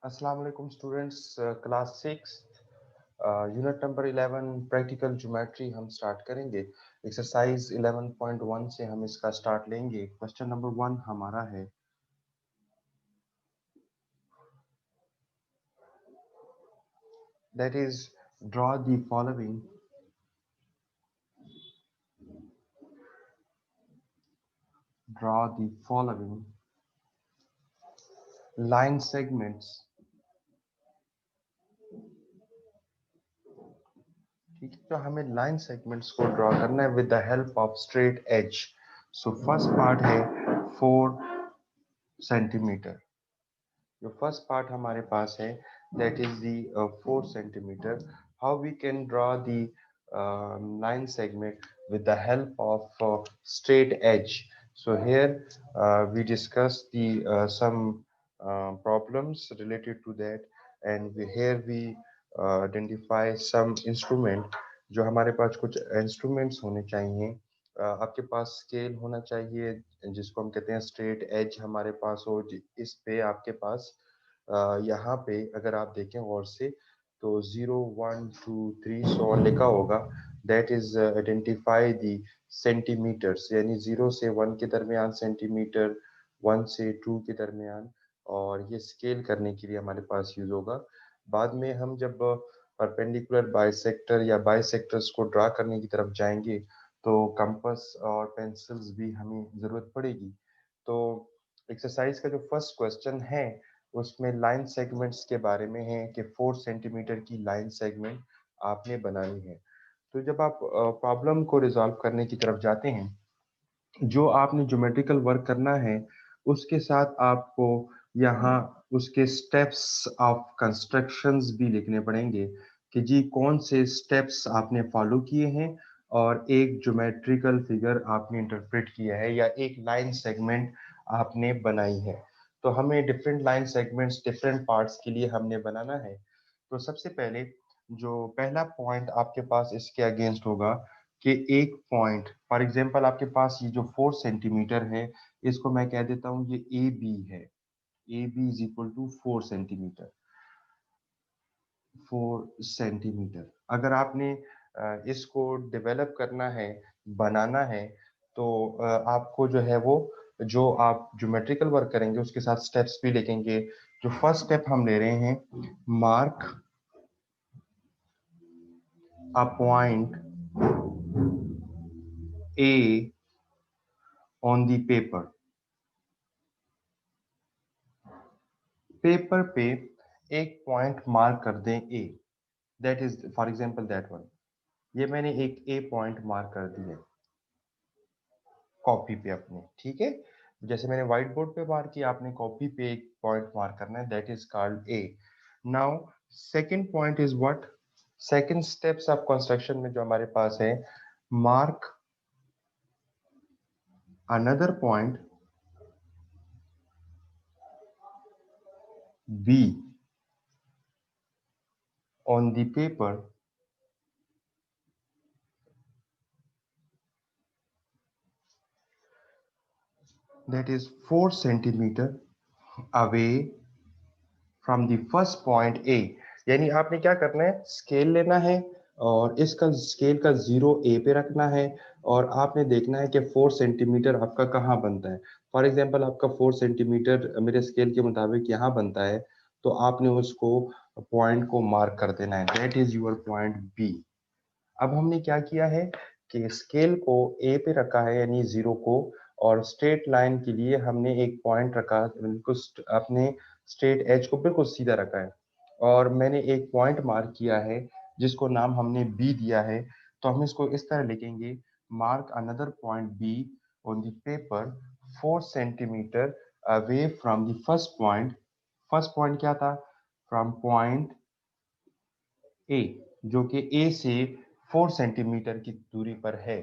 अस्सलाम वालेकुम students, class 6 unit number 11 practical geometry हम स्टार्ट करेंगे। एक्सरसाइज 11.1 से हम इसका स्टार्ट लेंगे। क्वेश्चन नंबर 1 हमारा है, that is draw the following line segments. ठीक है, तो हमें लाइन सेगमेंट्स को ड्रॉ करना है with the help of straight edge. So first part है 4 सेंटीमीटर। जो फर्स्ट पार्ट हमारे पास है that is the 4 centimetre. How we can draw the line segment with the help of straight edge. So here we discuss the some problems related to that, and here we identify some instrument। जो हमारे पास कुछ instruments होने चाहिए। आपके पास scale होना चाहिए जिसको हम कहते हैं स्ट्रेट एज हमारे पास हो। इस पे आपके पास यहाँ पे अगर आप देखें गौर से तो 0 1 2 3 सो लिखा होगा। That is identify the centimetres, यानी 0 से 1 के दरमियान सेंटीमीटर, 1 से 2 के दरमियान। और ये स्केल करने के लिए हमारे पास यूज होगा। बाद में हम जब परपेंडिकुलर बाइसेक्टर या बाइसेक्टर्स को ड्रा करने की तरफ जाएंगे तो कंपास और पेंसिल्स भी हमें जरूरत पड़ेगी। तो एक्सरसाइज का जो फर्स्ट क्वेश्चन है उसमें लाइन सेगमेंट्स के बारे में है कि 4 सेंटीमीटर की लाइन सेगमेंट आपने बनानी है। तो जब आप प्रॉब्लम को रिजॉल्व करने की तरफ जाते हैं, जो आपने ज्योमेट्रिकल वर्क करना है उसके साथ आपको यहाँ उसके स्टेप्स ऑफ कंस्ट्रक्शंस भी लिखने पड़ेंगे कि जी कौन से स्टेप्स आपने फॉलो किए हैं और एक ज्योमेट्रिकल फिगर आपने इंटरप्रेट किया है या एक लाइन सेगमेंट आपने बनाई है। तो हमें different line segments different parts के लिए हमने बनाना है। तो सबसे पहले जो पहला पॉइंट आपके पास इसके अगेंस्ट होगा कि एक पॉइंट, फॉर एग्जांपल आपके पास ये जो 4 सेंटीमीटर है इसको मैं कह देता हूँ ये ए बी है। A B is equal to 4 centimetre. 4 centimetre अगर आपने इसको डेवलप करना है, बनाना है, तो आपको जो है वो जो आप ज्योमेट्रिकल वर्क करेंगे उसके साथ स्टेप्स भी लिखेंगे। जो फर्स्ट स्टेप हम ले रहे हैं, mark a point A on the paper. Paper पे एक पॉइंट मार्क कर दें A, that is for example that one. ये मैंने एक ए पॉइंट मार्क कर दिया कॉपी पे अपने, ठीक है। जैसे मैंने व्हाइट बोर्ड पे मार्क किया, आपने कॉपी पे एक पॉइंट मार्क करना है, that is called a. Now second point is what, second steps of construction में जो हमारे पास है, mark another point be on the paper that is 4 centimetre away from the first point ए। यानी आपने क्या करना है, स्केल लेना है और इसका स्केल का 0 ए पे रखना है और आपने देखना है कि 4 सेंटीमीटर आपका कहाँ बनता है। फॉर एग्जांपल आपका 4 सेंटीमीटर मेरे स्केल के मुताबिक यहाँ बनता है, तो आपने उसको पॉइंट को मार्क कर देना है, that is your point B. अब हमने क्या किया है कि स्केल को ए पे रखा है यानी 0 को, और स्ट्रेट लाइन के लिए हमने एक पॉइंट रखा, बिल्कुल अपने स्ट्रेट एज को बिल्कुल सीधा रखा है और मैंने एक पॉइंट मार्क किया है जिसको नाम हमने बी दिया है। तो हम इसको इस तरह लिखेंगे, mark another point be on the paper 4 centimetre away from the first point. First point क्या था, फ्रॉम पॉइंट ए, जो कि ए से 4 सेंटीमीटर की दूरी पर है।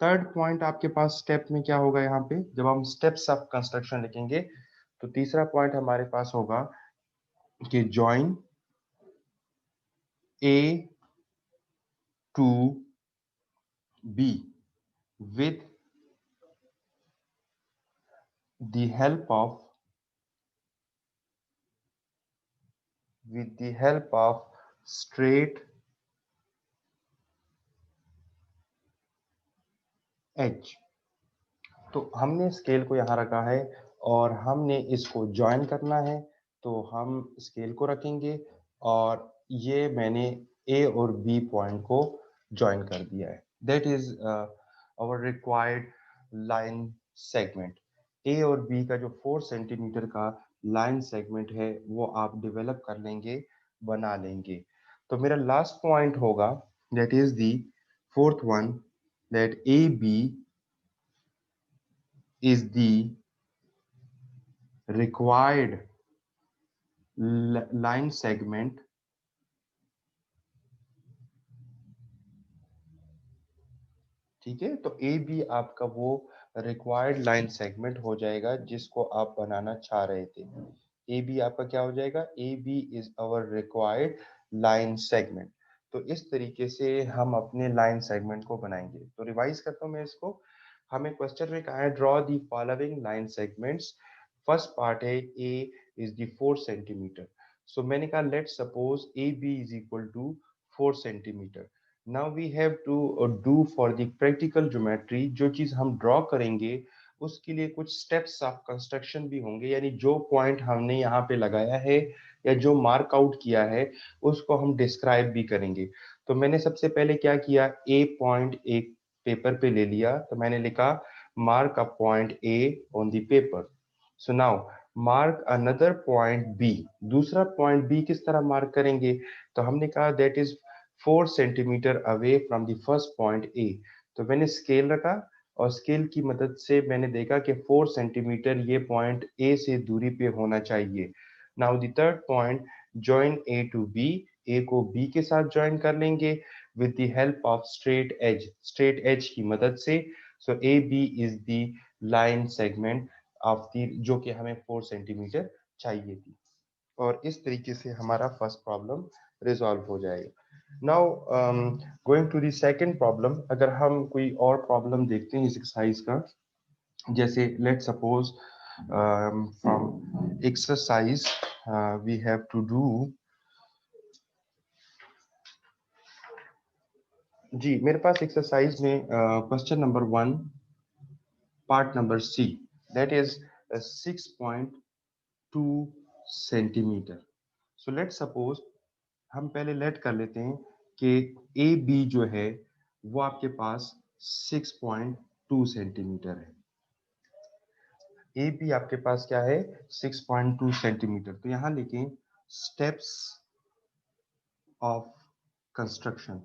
थर्ड पॉइंट आपके पास स्टेप में क्या होगा, यहाँ पे जब हम स्टेप्स ऑफ कंस्ट्रक्शन लिखेंगे तो तीसरा पॉइंट हमारे पास होगा कि join A to B with the help of with the help of straight edge। तो हमने स्केल को यहाँ रखा है और हमने इसको ज्वाइन करना है, तो हम स्केल को रखेंगे और ये मैंने ए और बी पॉइंट को ज्वाइन कर दिया है। That is our required line segment. A और बी का जो 4 सेंटीमीटर का लाइन सेगमेंट है वो आप डेवलप कर लेंगे, बना लेंगे। तो मेरा लास्ट पॉइंट होगा, that is the fourth one, that A B is the required line segment ठीक है। तो ए बी आपका वो रिक्वायर्ड लाइन सेगमेंट हो जाएगा जिसको आप बनाना चाह रहे थे। ए बी आपका क्या हो जाएगा, A B is our required line segment. तो इस तरीके से हम अपने लाइन सेगमेंट को बनाएंगे। तो रिवाइज करता हूं मैं इसको। हमें क्वेश्चन में कहा है draw the following line segments. First part है A is the 4 centimetre. So मैंने कहा let suppose A B is equal to 4 centimetre. Now we have to do for the practical geometry, जो चीज हम ड्रॉ करेंगे उसके लिए कुछ स्टेप्स ऑफ कंस्ट्रक्शन भी होंगे, यानी जो पॉइंट हमने यहाँ पे लगाया है या जो मार्क आउट किया है उसको हम डिस्क्राइब भी करेंगे। तो मैंने सबसे पहले क्या किया, ए पॉइंट एक पेपर पे ले लिया, तो मैंने लिखा mark a point A on the paper. So now mark another point B. दूसरा पॉइंट बी किस तरह मार्क करेंगे, तो हमने कहा that is 4 centimetre away from the first point A. तो मैंने स्केल रखा और स्केल की मदद से मैंने देखा कि 4 सेंटीमीटर ये पॉइंट ए से दूरी पे होना चाहिए। Now the third point, join A to B. A को बी के साथ ज्वाइन कर लेंगे with the help of straight edge, straight edge की मदद से। So A B is the line segment of the, जो कि हमें 4 सेंटीमीटर चाहिए थी। और इस तरीके से हमारा फर्स्ट प्रॉब्लम रिजॉल्व हो जाएगा। Now going to the second problem, अगर हम कोई और प्रॉब्लम देखते हैं इस एक्सरसाइज का, जैसे let suppose from exercise we have to do, जी मेरे पास एक्सरसाइज में question number 1 part number C, that is 6.2 centimetre. So let suppose हम पहले लेट कर लेते हैं कि ए बी जो है वो आपके पास 6.2 सेंटीमीटर है। ए बी आपके पास क्या है, 6.2 सेंटीमीटर। तो यहां लिखें स्टेप्स ऑफ कंस्ट्रक्शन।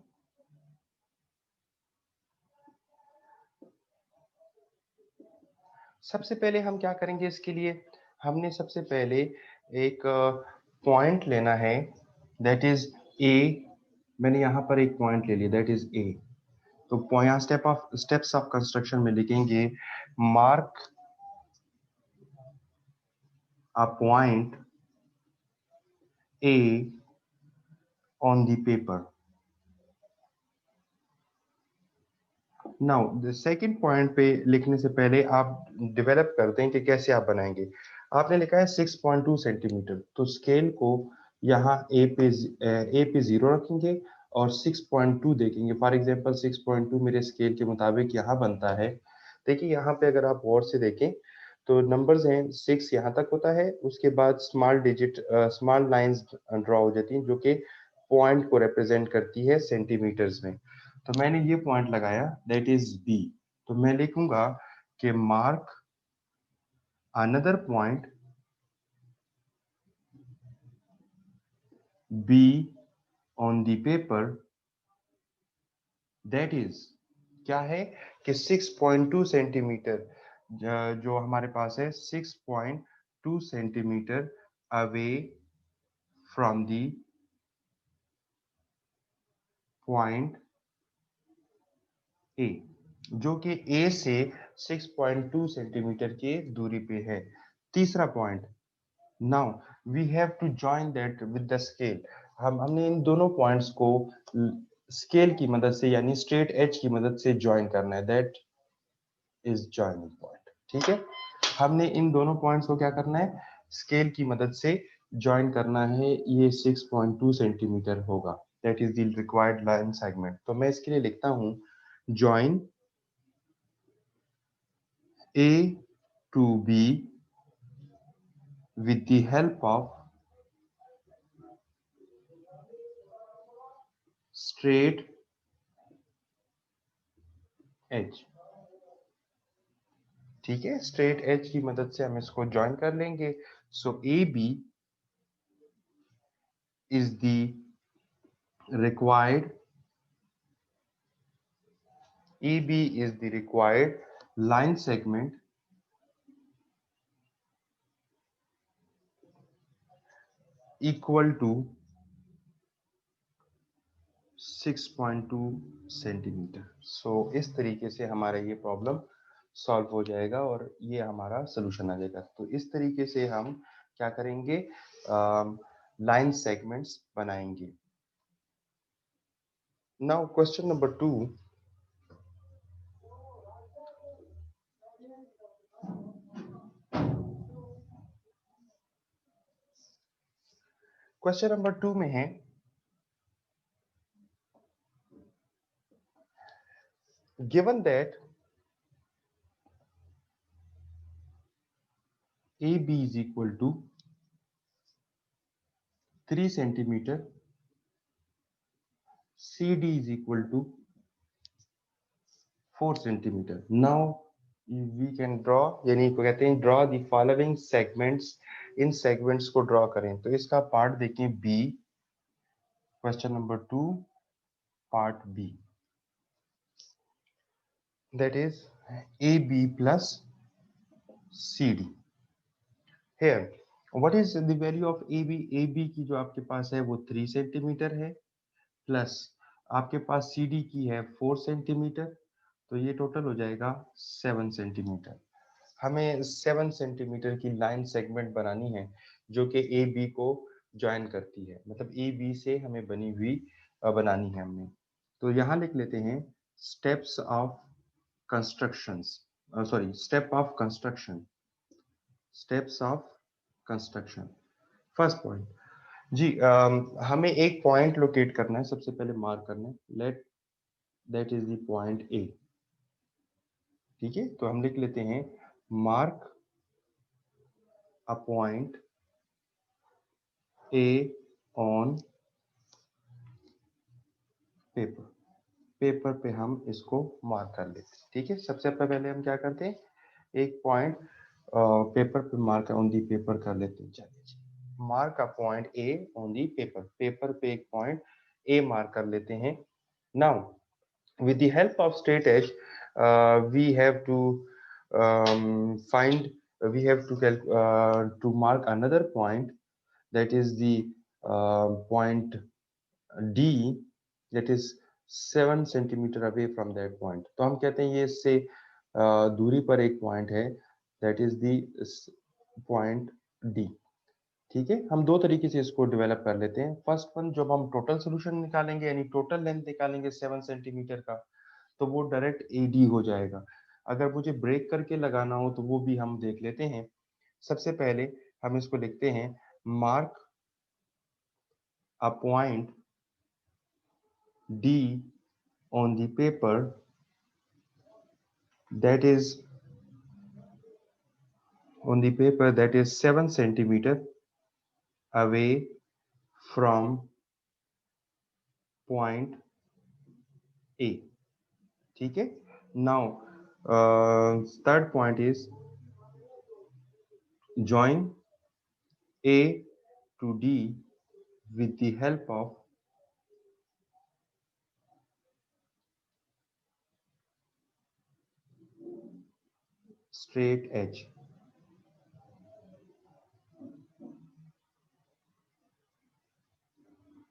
सबसे पहले हम क्या करेंगे इसके लिए, हमने सबसे पहले एक पॉइंट लेना है, दैट इज ए। मैंने यहां पर एक पॉइंट ले लिया, दैट इज ए। तो यहाँ स्टेप्स ऑफ कंस्ट्रक्शन में लिखेंगे mark a point A on the paper. Now the second point पे लिखने से पहले आप डेवलप करते हैं कि कैसे आप बनाएंगे। आपने लिखा है 6.2 सेंटीमीटर, तो स्केल को यहाँ ए पे 0 रखेंगे और 6.2 देखेंगे। फॉर एग्जांपल 6.2 मेरे स्केल के मुताबिक यहाँ बनता है। देखिए यहाँ पे अगर आप गौर से देखें तो नंबर्स हैं, 6 यहाँ तक होता है, उसके बाद small digit small lines draw हो जाती हैं जो कि पॉइंट को रिप्रेजेंट करती है सेंटीमीटर्स में। तो मैंने ये पॉइंट लगाया, दैट इज बी। तो मैं लिखूंगा कि mark another point be on the paper, that is क्या है कि 6.2 सेंटीमीटर, जो हमारे पास है 6.2 centimetre away from the point A, जो कि ए से 6.2 सेंटीमीटर की दूरी पे है। तीसरा point, now we have to join that with the scale. हमने इन दोनों पॉइंट्स को स्केल की मदद से यानी स्ट्रेट एज की मदद से ज्वाइन करना है, दैट इज जॉइनिंग पॉइंट। ठीक है, हमने इन दोनों पॉइंट्स को क्या करना है, स्केल की मदद से ज्वाइन करना है, ये 6.2 सेंटीमीटर होगा, that is the required line segment. तो मैं इसके लिए लिखता हूं join A to B with the help of straight edge। ठीक है, स्ट्रेट एज की मदद से हम इसको ज्वाइन कर लेंगे। So A B is the required AB is the required line segment equal to 6.2 centimetre. So इस तरीके से हमारा ये प्रॉब्लम सॉल्व हो जाएगा और ये हमारा सोल्यूशन आ जाएगा। तो इस तरीके से हम क्या करेंगे, लाइन सेगमेंट्स बनाएंगे। Now question number 2, question number 2 में है given that AB is equal to 3 centimetre, CD is equal to 4 centimetre. Now we can draw, यानी को कहते हैं ड्रॉ द फॉलोइंग सेगमेंट्स। इन सेगमेंट्स को ड्रॉ करें। तो इसका पार्ट देखें B, question number 2 part B, that is A B plus C D. Here what is the value of A B? A B की जो आपके पास है वो 3 सेंटीमीटर है, प्लस आपके पास सी डी की है 4 सेंटीमीटर, तो ये टोटल हो जाएगा 7 सेंटीमीटर। हमें 7 सेंटीमीटर की लाइन सेगमेंट बनानी है जो कि ए बी को ज्वाइन करती है, मतलब ए बी से हमें बनी हुई बनानी है हमने। तो यहाँ लिख लेते हैं steps of constructions, sorry step of construction, steps of construction. First point जी, हमें एक पॉइंट लोकेट करना है, सबसे पहले मार्क करना है, let that is the point A. ठीक है, तो हम लिख लेते हैं mark a point A on paper. Paper पे हम इसको मार्क कर लेते हैं। ठीक है, सबसे पहले हम क्या करते हैं, एक पॉइंट पेपर पे मार्क ऑन दी पेपर कर लेते हैं। चलिए, mark a point A on the paper, paper पे एक पॉइंट ए मार्क कर लेते हैं। Now with the help of straight edge, we have to find, we have to mark another point, that is the point D, that is 7 centimetre away from that point. तो हम कहते हैं ये इससे दूरी पर एक पॉइंट है, that is the point D. ठीक है, हम दो तरीके से इसको डेवलप कर लेते हैं। फर्स्ट वन, जब हम टोटल सोल्यूशन निकालेंगे यानी टोटल लेंथ निकालेंगे 7 सेंटीमीटर का, तो वो डायरेक्ट एडी हो जाएगा। अगर मुझे ब्रेक करके लगाना हो तो वो भी हम देख लेते हैं। सबसे पहले हम इसको लिखते हैं mark a point D on the paper that is that is 7 centimeter away from point A। ठीक है, now third point is join A to D with the help of straight edge।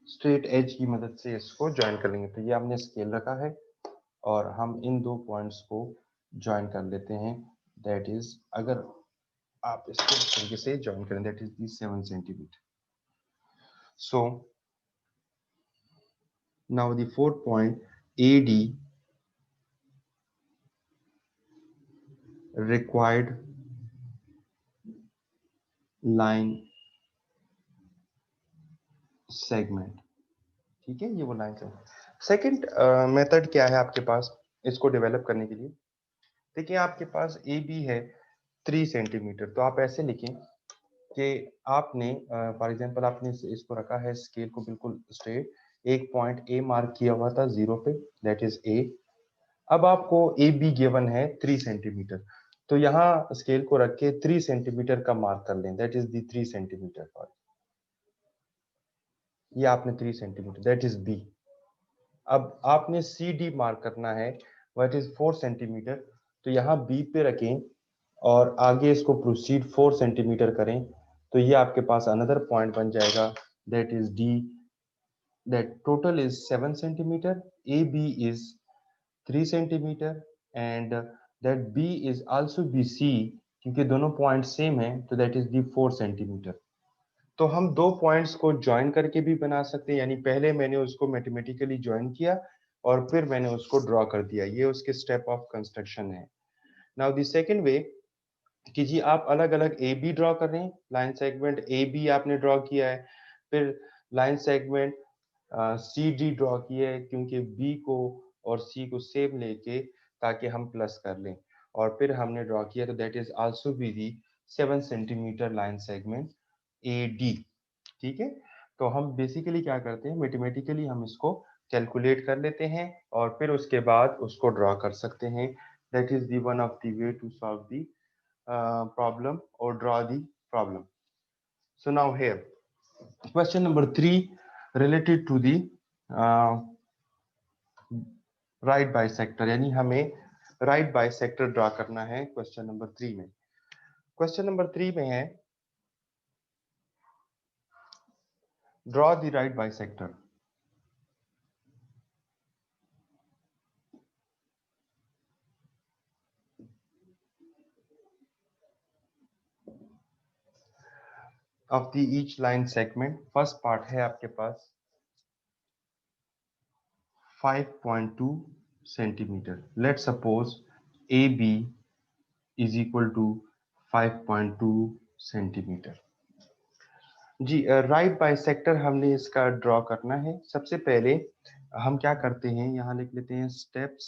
Straight edge की मदद से इसको join कर लेंगे। तो ये हमने स्केल रखा है और हम इन दो पॉइंट्स को ज्वाइन कर लेते हैं। दैट इज, अगर आप इसको इस तरीके से ज्वाइन करें, that is the 7 centimetre. So now the fourth point AD required line segment. ठीक है, ये वो लाइन सेगमेंट। सेकंड मेथड क्या है आपके पास इसको डेवलप करने के लिए? देखिए आपके पास ए बी है 3 सेंटीमीटर, तो आप ऐसे लिखें कि आपने फॉर एग्जांपल आपने इसको रखा है स्केल को बिल्कुल स्ट्रेट, एक पॉइंट ए मार्क किया हुआ था 0 पे, दैट इज ए। अब आपको ए बी गिवन है 3 सेंटीमीटर, तो यहाँ स्केल को रख के 3 सेंटीमीटर का मार्क कर लें, दैट इज दी 3 सेंटीमीटर पर। ये आपने 3 सेंटीमीटर, दैट इज बी। अब आपने सी डी मार्क करना है, वट इज 4 सेंटीमीटर, तो यहाँ बी पे रखें और आगे इसको प्रोसीड 4 सेंटीमीटर करें, तो ये आपके पास अनदर पॉइंट बन जाएगा, that is D. That total is 7 centimetre, A B is 3 centimetre, and that B is also B C, क्योंकि दोनों पॉइंट सेम है, तो दैट इज दी 4 सेंटीमीटर। तो हम दो पॉइंट्स को ज्वाइन करके भी बना सकते हैं, यानी पहले मैंने उसको मैथमेटिकली ज्वाइन किया और फिर मैंने उसको ड्रॉ कर दिया, ये उसके स्टेप ऑफ कंस्ट्रक्शन है। नाउ द सेकंड वे कि जी आप अलग अलग ए बी ड्रॉ कर रहे हैं, लाइन सेगमेंट ए बी आपने ड्रॉ किया है, फिर line segment C D draw किया है, क्योंकि बी को और सी को सेम लेके ताकि हम प्लस कर लें, और फिर हमने ड्रॉ किया, तो that is also be the 7 centimetre line segment A D. ठीक है, तो हम बेसिकली क्या करते हैं, मैथमेटिकली हम इसको कैलकुलेट कर लेते हैं और फिर उसके बाद उसको ड्रॉ कर सकते हैं। That is the one of the way to solve the problem or draw the problem. So now here, question number 3 related to the uh, right bisector, यानी हमें right bisector ड्रॉ करना है क्वेश्चन नंबर 3 में। Question number 3 में है draw the right bisector of the each line segment। First part है आपके पास 5.2 centimetre. Let suppose A B is equal to 5.2 centimetre. जी राइट बाइसेक्टर हमने इसका ड्रॉ करना है। सबसे पहले हम क्या करते हैं, यहाँ लिख लेते हैं steps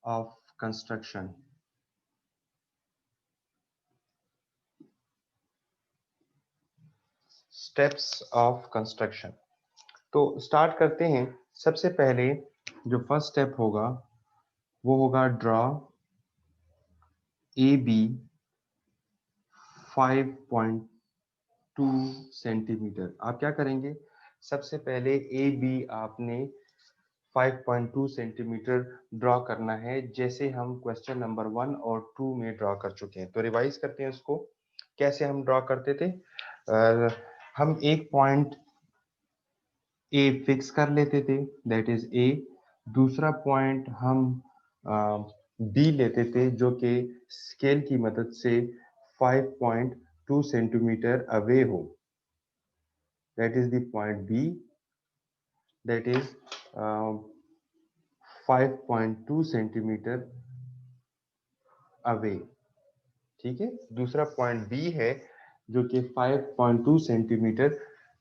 of construction. Steps of construction, तो स्टार्ट करते हैं। सबसे पहले जो फर्स्ट स्टेप होगा वो होगा ड्रॉ ए बी 5.2 सेंटीमीटर। आप क्या करेंगे, सबसे पहले ए बी आपने 5.2 सेंटीमीटर ड्रॉ करना है, जैसे हम क्वेश्चन नंबर 1 और 2 में ड्रॉ कर चुके हैं। तो रिवाइज करते हैं उसको, कैसे हम ड्रॉ करते थे। हम एक पॉइंट ए फिक्स कर लेते थे, दैट इज ए। दूसरा पॉइंट हम बी लेते थे, जो कि स्केल की मदद से 5.2 सेंटीमीटर अवे हो, that is the point B, that is 5.2 centimetre away. ठीक है, दूसरा पॉइंट बी है जो कि 5.2 सेंटीमीटर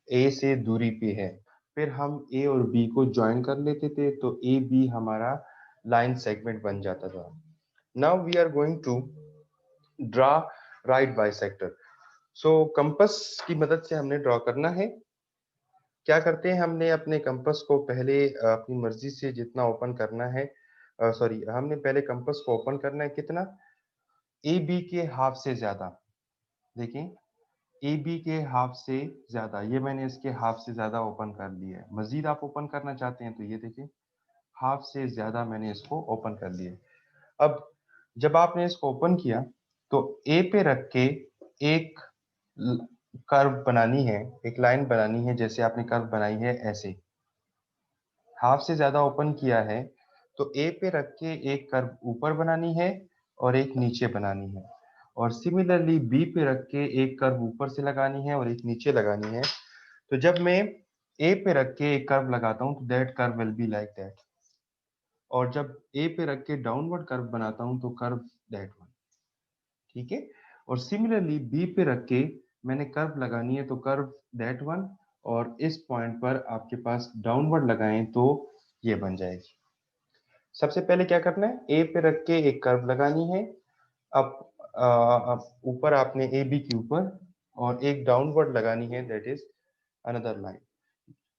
ए से दूरी पे है। फिर हम ए और बी को ज्वाइन कर लेते थे, तो ए बी हमारा लाइन सेगमेंट बन जाता था। Now we are going to draw right bisector. So compass की मदद से हमने ड्रॉ करना है। क्या करते हैं, हमने अपने कंपास को पहले अपनी मर्जी से जितना ओपन करना है, सॉरी हमने पहले कंपास को ओपन करना है कितना, ए बी के हाफ से ज्यादा। देखें ए बी के हाफ से ज्यादा, ये मैंने इसके हाफ से ज्यादा ओपन कर लिया है। मजीद आप ओपन करना चाहते हैं तो ये देखें हाफ से ज्यादा मैंने इसको ओपन कर लिया। अब जब आपने इसको ओपन किया तो ए पे रख के एक कर्व बनानी है, एक लाइन बनानी है, जैसे आपने कर्व बनाई है ऐसे। हाफ से ज्यादा ओपन किया है तो ए पे रख के एक कर्व ऊपर बनानी है और एक नीचे बनानी है, और सिमिलरली बी पे रख के एक कर्व ऊपर से लगानी है और एक नीचे लगानी है। तो जब मैं ए पे रख के एक कर्व लगाता हूं तो that curve will be like that, और जब ए पे रख के डाउनवर्ड कर्व बनाता हूं तो कर्व दैट वन। ठीक है, और सिमिलरली बी पे रख के मैंने कर्व लगानी है तो कर्व दैट वन, और इस पॉइंट पर आपके पास डाउनवर्ड लगाएं तो ये बन जाएगी। सबसे पहले क्या करना है, ए पे रख के एक कर्व लगानी है। अब ऊपर आपने ए बी के ऊपर और एक डाउनवर्ड लगानी है, दैट इज अनदर लाइन।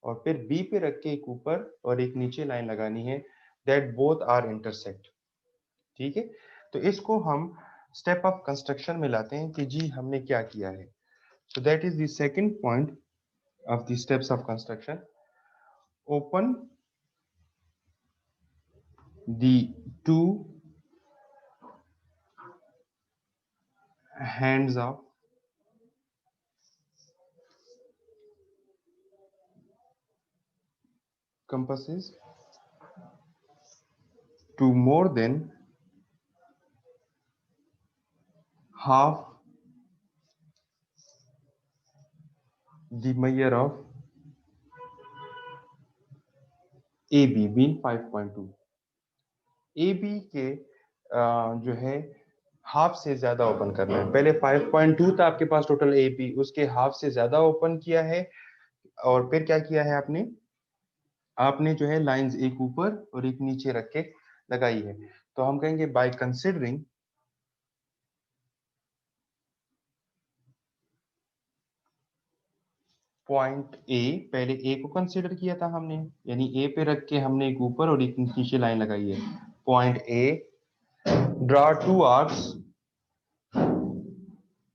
और फिर बी पे रख के एक ऊपर और एक नीचे लाइन लगानी है, दैट बोथ आर इंटरसेक्ट। ठीक है, तो इसको हम स्टेप ऑफ कंस्ट्रक्शन में लाते हैं कि जी हमने क्या किया है। सो that is the second point of the steps of construction. Open the two hands of compasses to more than half the measure of AB mean 5.2। AB के जो है हाफ से ज्यादा ओपन करना है। पहले 5.2 था आपके पास टोटल AB, उसके हाफ से ज्यादा ओपन किया है। और फिर क्या किया है आपने, आपने जो है लाइंस एक ऊपर और एक नीचे रख के लगाई है। तो हम कहेंगे बाय कंसिडरिंग पॉइंट ए, पहले ए को कंसीडर किया था हमने, यानी ए पे रख के हमने एक ऊपर और एक नीचे लाइन लगाई है। Point A, draw two arcs,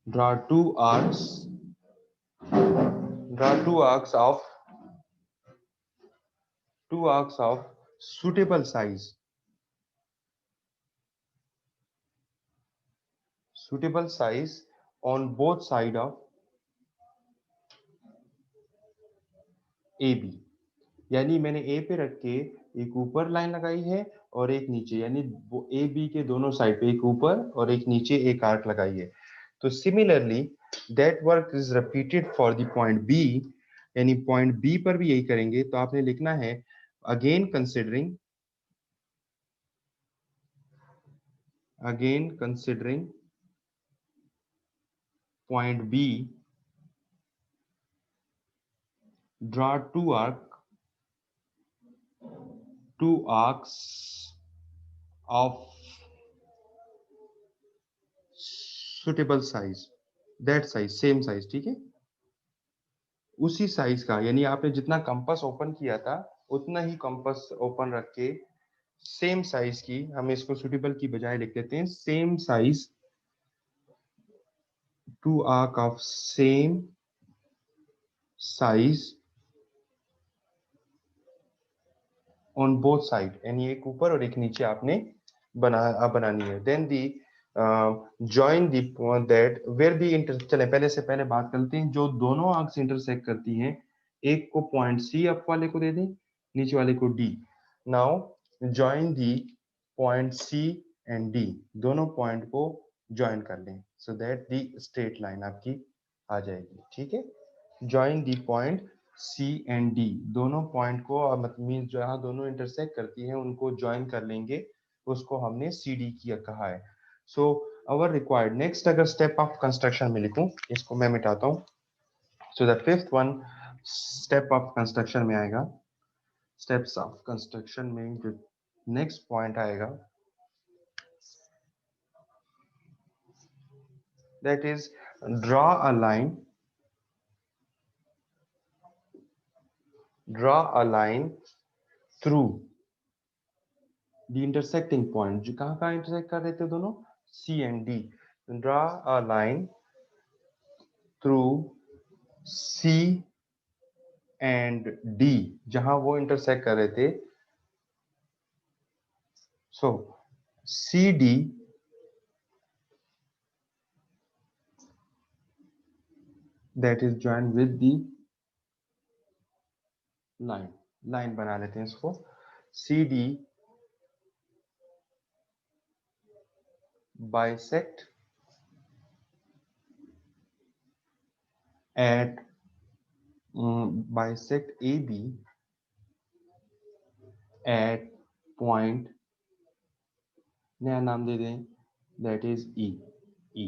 draw two arcs, draw two arcs of suitable size, suitable size on both side of AB। यानी मैंने ए पे रख के एक ऊपर लाइन लगाई है और एक नीचे, यानी ए बी के दोनों साइड पे एक ऊपर और एक नीचे एक आर्क लगाई है। तो similarly that work is repeated for the point B, यानी पॉइंट बी पर भी यही करेंगे। तो आपने लिखना है again considering point B, draw two arcs of suitable size, that size same size. ठीक है, उसी साइज का, यानी आपने जितना कंपास ओपन किया था उतना ही कंपास ओपन रख के सेम साइज की, हम इसको सुटेबल की बजाय लिख देते हैं same size, two arc of same size on both side, यानी एक ऊपर और एक नीचे आपने बनानी है। Then the join the that where the inter, चले पहले से पहले बात करते हैं जो दोनों आर्क्स इंटरसेक्ट करती हैं। एक को पॉइंट सी अप वाले को दे दें, नीचे वाले को D. Now join the point C and D, दोनों पॉइंट को ज्वाइन कर लें so that the straight line आपकी आ जाएगी। ठीक है, join the point C and D, दोनों पॉइंट को मीन जहां दोनों इंटरसेक्ट करती हैं उनको ज्वाइन कर लेंगे, उसको हमने सी डी किया कहा है। सो अवर रिक्वायर्ड नेक्स्ट, अगर स्टेप ऑफ कंस्ट्रक्शन में लिखूं, इसको मैं मिटाता हूं। So the fifth one step of construction में आएगा, स्टेप्स ऑफ कंस्ट्रक्शन में जो नेक्स्ट पॉइंट आएगा that is draw a line, draw a line through the intersecting point, जो कहाँ इंटरसेक्ट कर रहे थे दोनों, C and D. Draw a line through C and D, जहां वो इंटरसेक्ट कर रहे थे। सो C D that is join with the line, line बना लेते हैं इसको। C D bisect at bisect A B at point, नया नाम दे दें, that is E. E,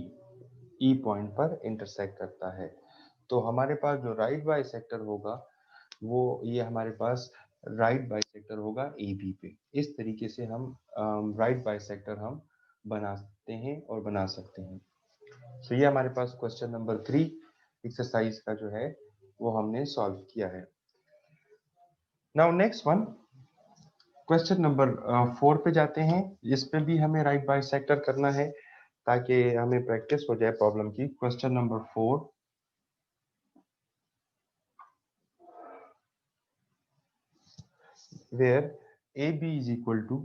E point पर इंटरसेक्ट करता है। तो हमारे पास जो राइट बाइसेक्टर होगा वो ये हमारे पास राइट बाइसेक्टर होगा ए बी पे। इस तरीके से हम राइट बाइसेक्टर हम बनाते हैं और बना सकते हैं। तो ये हमारे पास क्वेश्चन नंबर 3 एक्सरसाइज का जो है वो हमने सॉल्व किया है। Now next one, question number 4 पे जाते हैं। इस पे भी हमें राइट बाइसेक्टर करना है ताकि हमें प्रैक्टिस हो जाए प्रॉब्लम की। Question number 4, where A B is equal to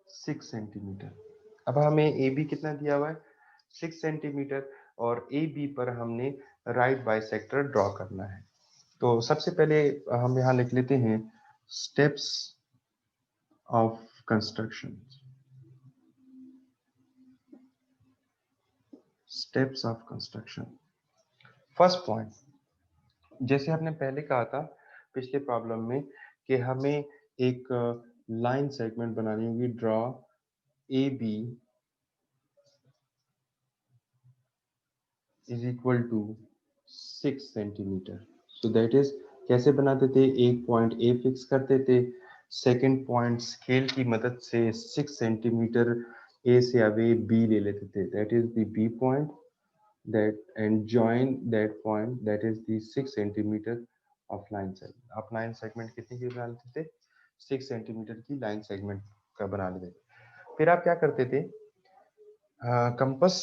6 centimetre. अब हमें ए बी कितना दिया हुआ है, 6 सेंटीमीटर, और ए बी पर हमने राइट बाइसेक्टर ड्रॉ करना है। तो सबसे पहले हम यहाँ लिख लेते हैं steps of construction. Steps of construction. First point, जैसे हमने पहले कहा था पिछले प्रॉब्लम में कि हमें एक लाइन सेगमेंट बनानी होगी, draw A B is equal to 6 centimetre. So that is, कैसे बनाते थे, एक पॉइंट ए फिक्स करते थे, सेकंड पॉइंट स्केल की मदद से 6 सेंटीमीटर ए से अवे बी ले लेते थे, that is the B point, that and join that point, that is the 6 centimeter of line segment। आप लाइन सेगमेंट कितने की बना लेते थे, 6 सेंटीमीटर की लाइन सेगमेंट का बना लेते थे। फिर आप क्या करते थे, कंपास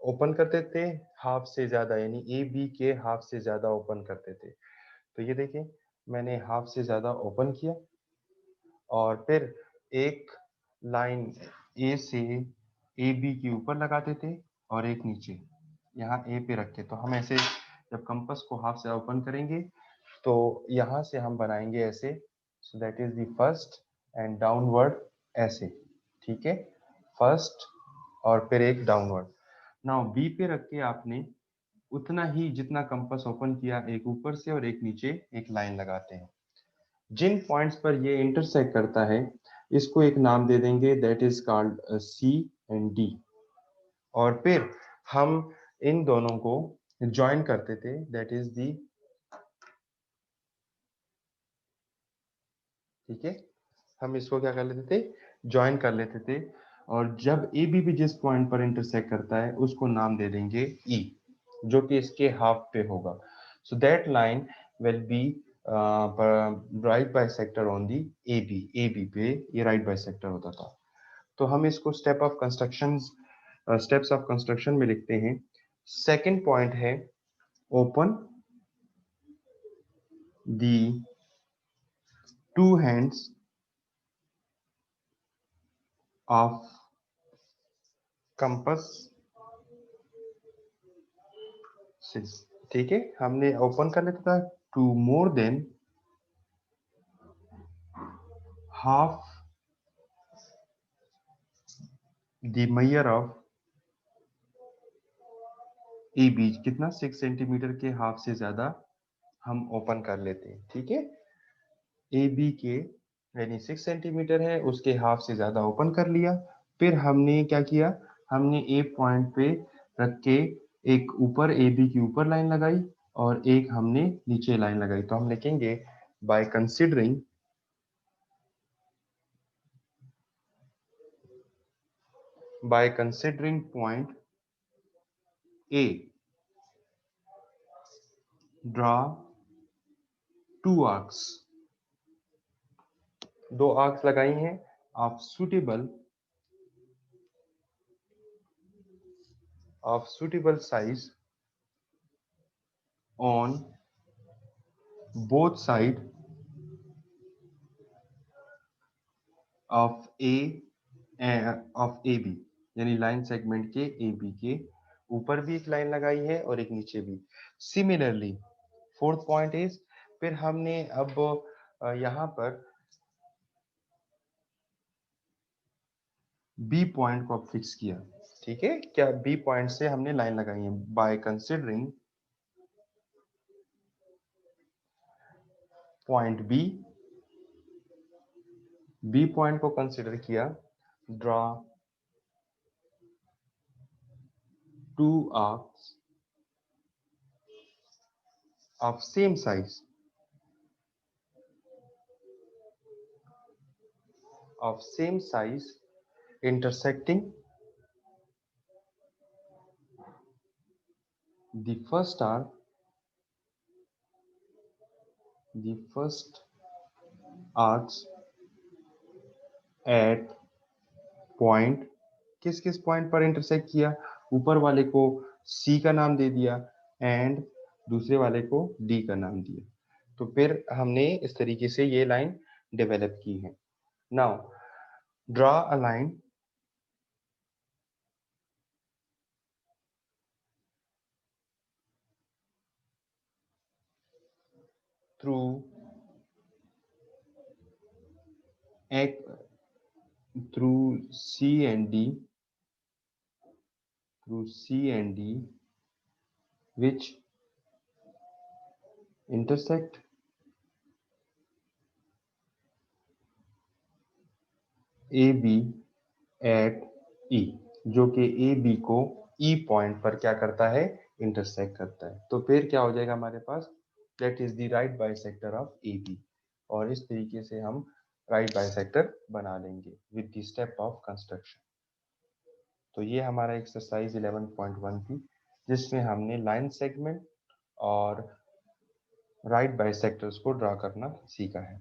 ओपन करते थे हाफ से ज्यादा, यानी ए बी के हाफ से ज्यादा ओपन करते थे। तो ये देखिए मैंने हाफ से ज्यादा ओपन किया और फिर एक लाइन ए से ए बी के ऊपर लगाते थे और एक नीचे यहाँ ए पे रखे। तो हम ऐसे जब कंपास को हाफ से ओपन करेंगे तो यहाँ से हम बनाएंगे ऐसे, सो that is the first, and downward ऐसे, ठीक है, फर्स्ट और फिर एक डाउनवर्ड। नाउ बी पे रख के आपने उतना ही जितना कंपास ओपन किया, एक ऊपर से और एक नीचे एक लाइन लगाते हैं। जिन पॉइंट्स पर ये इंटरसेक्ट करता है इसको एक नाम दे देंगे, that is called C and D. और फिर हम इन दोनों को ज्वाइन करते थे, दैट इज दी, ठीक है, हम इसको क्या कर लेते थे, ज्वाइन कर लेते थे। और जब ए बी भी जिस पॉइंट पर इंटरसेक्ट करता है उसको नाम दे देंगे ई, जो कि इसके हाफ पे होगा। So that line will be right bisector on the A B. A B पे ये राइट बाइसेक्टर होता था। तो हम इसको स्टेप्स ऑफ कंस्ट्रक्शन में लिखते हैं। सेकंड पॉइंट है open the two hands of compass 6, ठीक है, हमने ओपन कर लेता था to more than half the measure of A B. कितना, 6 सेंटीमीटर के हाफ से ज्यादा हम ओपन कर लेते हैं, ठीक है। ए बी के यानी 6 सेंटीमीटर है उसके हाफ से ज्यादा ओपन कर लिया। फिर हमने क्या किया, हमने ए पॉइंट पे रख के एक ऊपर ए बी की ऊपर लाइन लगाई और एक हमने नीचे लाइन लगाई। तो हम लिखेंगे by considering point A, draw two arcs, दो आर्क्स लगाई हैं of suitable size on both side of A B, यानी लाइन सेगमेंट के ए बी के ऊपर भी एक लाइन लगाई है और एक नीचे भी। सिमिलरली फोर्थ पॉइंट इज, फिर हमने अब यहाँ पर बी पॉइंट को फिक्स किया, ठीक है, क्या बी पॉइंट से हमने लाइन लगाई है by considering point B point को कंसिडर किया, draw two arcs of same size intersecting the first arc the first arcs at point, किस किस पॉइंट पर इंटरसेक्ट किया, ऊपर वाले को C का नाम दे दिया एंड दूसरे वाले को D का नाम दिया। तो फिर हमने इस तरीके से ये लाइन डेवलप की है। Now draw a line through C and D which intersect AB at E, जो कि AB को E पॉइंट पर क्या करता है, इंटरसेक्ट करता है। तो फिर क्या हो जाएगा हमारे पास, that is the right bisector of AB। और इस तरीके से हम राइट बाइसेक्टर बना लेंगे with the step of construction. तो ये हमारा एक्सरसाइज 11.1 थी, जिसमें हमने लाइन सेगमेंट और राइट बाइसेक्टर्स को ड्रा करना सीखा है।